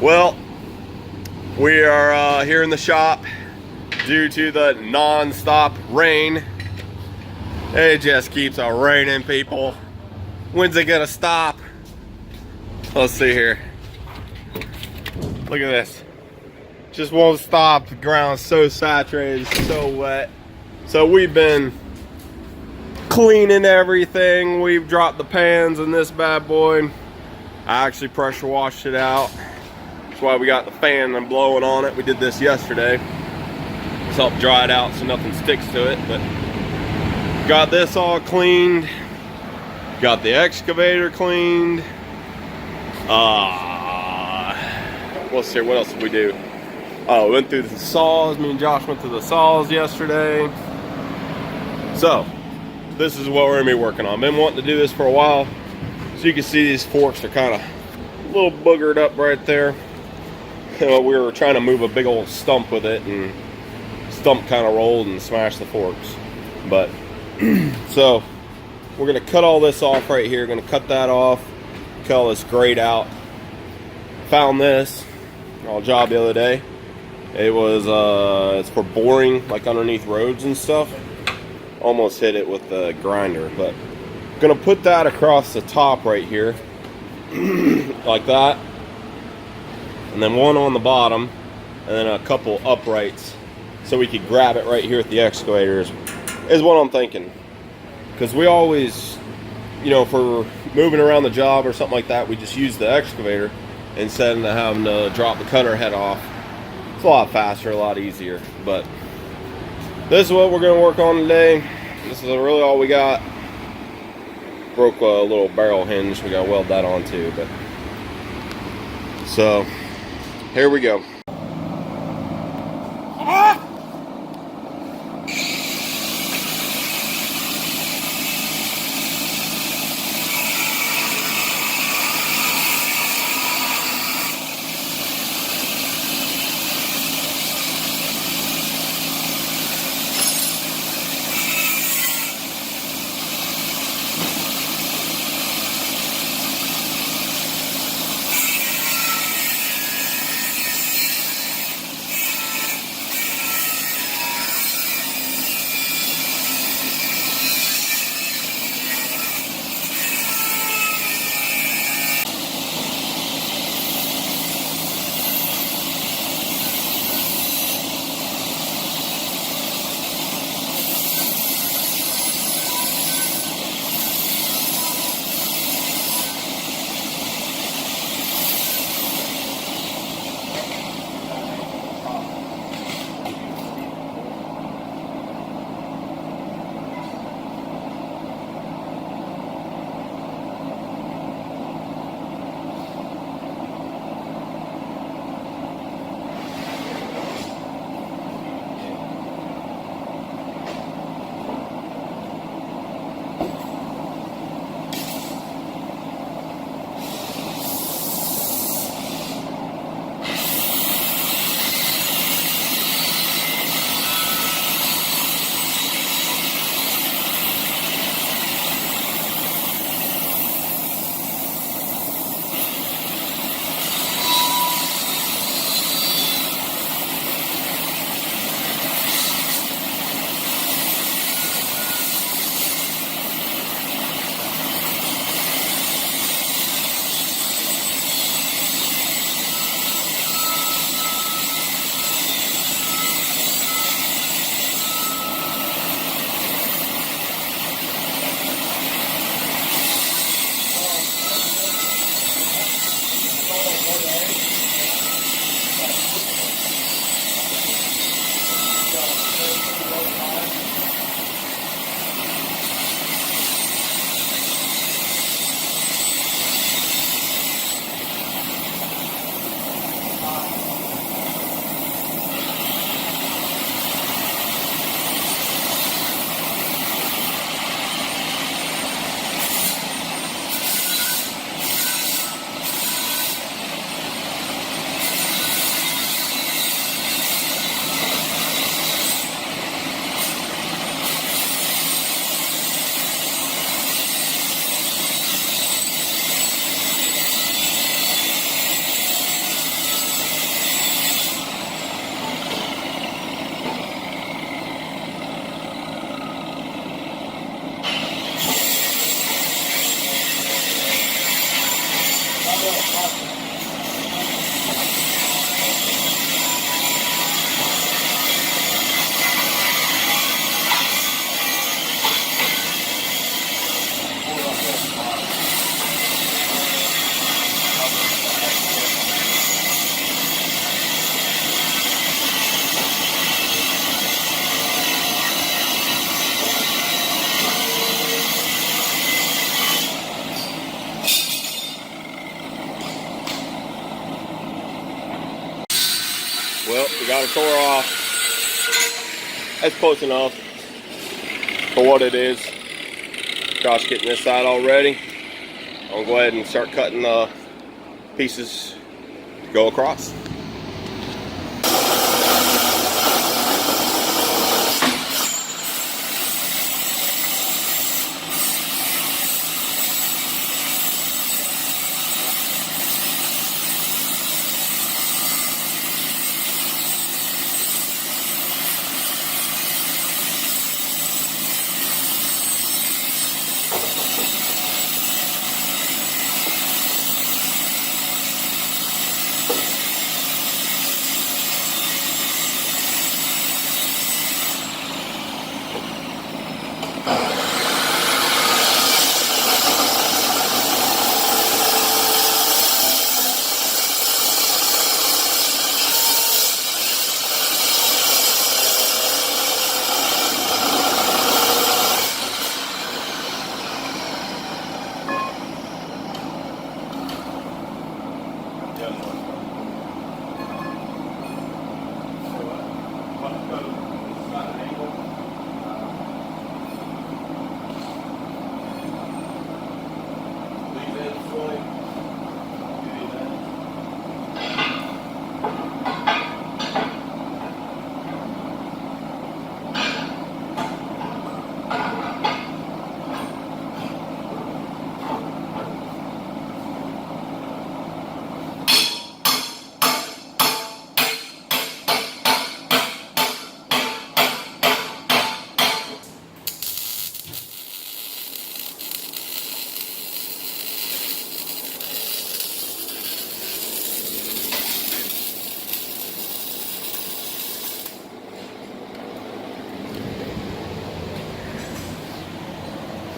Well, we are here in the shop due to the non-stop rain. It just keeps on raining, people. When's it gonna stop? Let's see here. Look at this. Just won't stop. The ground's so saturated, so wet. So we've been cleaning everything. We've dropped the pans in this bad boy. I actually pressure washed it out. That's why we got the fan and blowing on it. We did this yesterday. Just helped dry it out so nothing sticks to it. But got this all cleaned. Got the excavator cleaned. Let's see, what else did we do? Oh, we went through the saws. Me and Josh went through the saws yesterday. So, this is what we're gonna be working on. I've been wanting to do this for a while. So you can see these forks are kind of a little boogered up right there. We were trying to move a big old stump with it, and stump kind of rolled and smashed the forks. But so we're gonna cut all this off right here. Gonna cut that off, cut all this grate out. Found this on a job the other day. It was it's for boring, like underneath roads and stuff. Almost hit it with the grinder, but gonna put that across the top right here like that, and then one on the bottom, and then a couple uprights so we could grab it right here with the excavators is what I'm thinking. Because we always, you know, for moving around the job or something like that, we just use the excavator instead of having to drop the cutter head off. It's a lot faster, a lot easier. But this is what we're going to work on today. This is really all we got. Broke a little barrel hinge. We got to weld that on too. But so here we go. Well, we got it tore off. That's close enough for what it is. Josh getting this side all ready. I'll go ahead and start cutting the pieces to go across.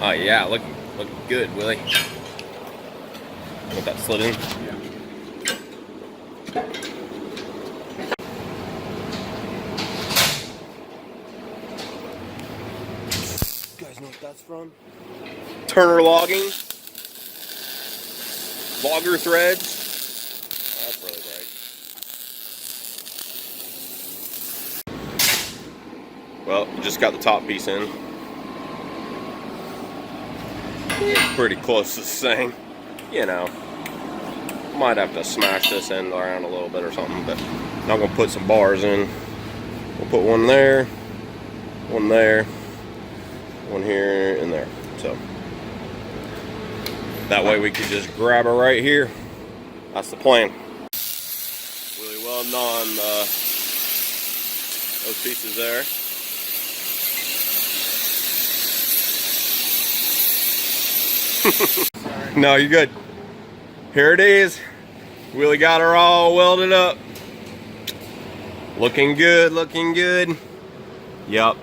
Oh yeah, looking good, Willie. Got that slid in. Yeah. You guys know what that's from? Turner logging. Logger threads. Oh, that's really bright. Well, just got the top piece in. Pretty close to the same. You know, might have to smash this end around a little bit or something, but I'm gonna put some bars in. We'll put one there, one here, and there. So that way we can just grab her right here. That's the plan. Really well done those pieces there. No, you're good. Here it is. Willie got her all welded up. Looking good, looking good. Yep.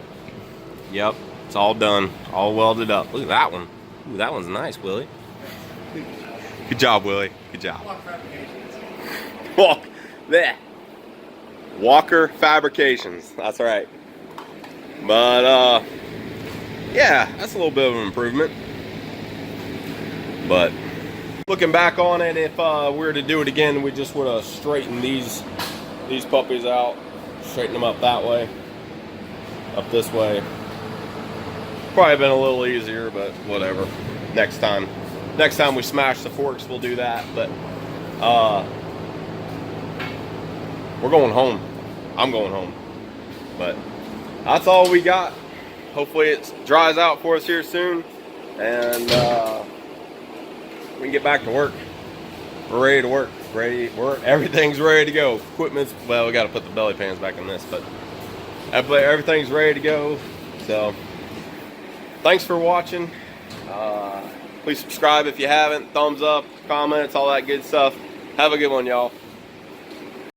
It's all done. All welded up. Look at that one. Ooh, that one's nice, Willie. Good job, Willie. Good job. Walker Fabrications. That's right. But yeah, that's a little bit of an improvement. But looking back on it, if we were to do it again, we just would have straightened these puppies out, straighten them up that way, up this way. Probably been a little easier, but whatever. Next time we smash the forks, we'll do that. But we're going home. I'm going home. But that's all we got. Hopefully it dries out for us here soon, and we can get back to work. We're ready to work. Everything's ready to go. Equipment's, well, we got to put the belly pans back in this, but everything's ready to go. So thanks for watching. Please subscribe if you haven't. Thumbs up, comments, all that good stuff. Have a good one, y'all.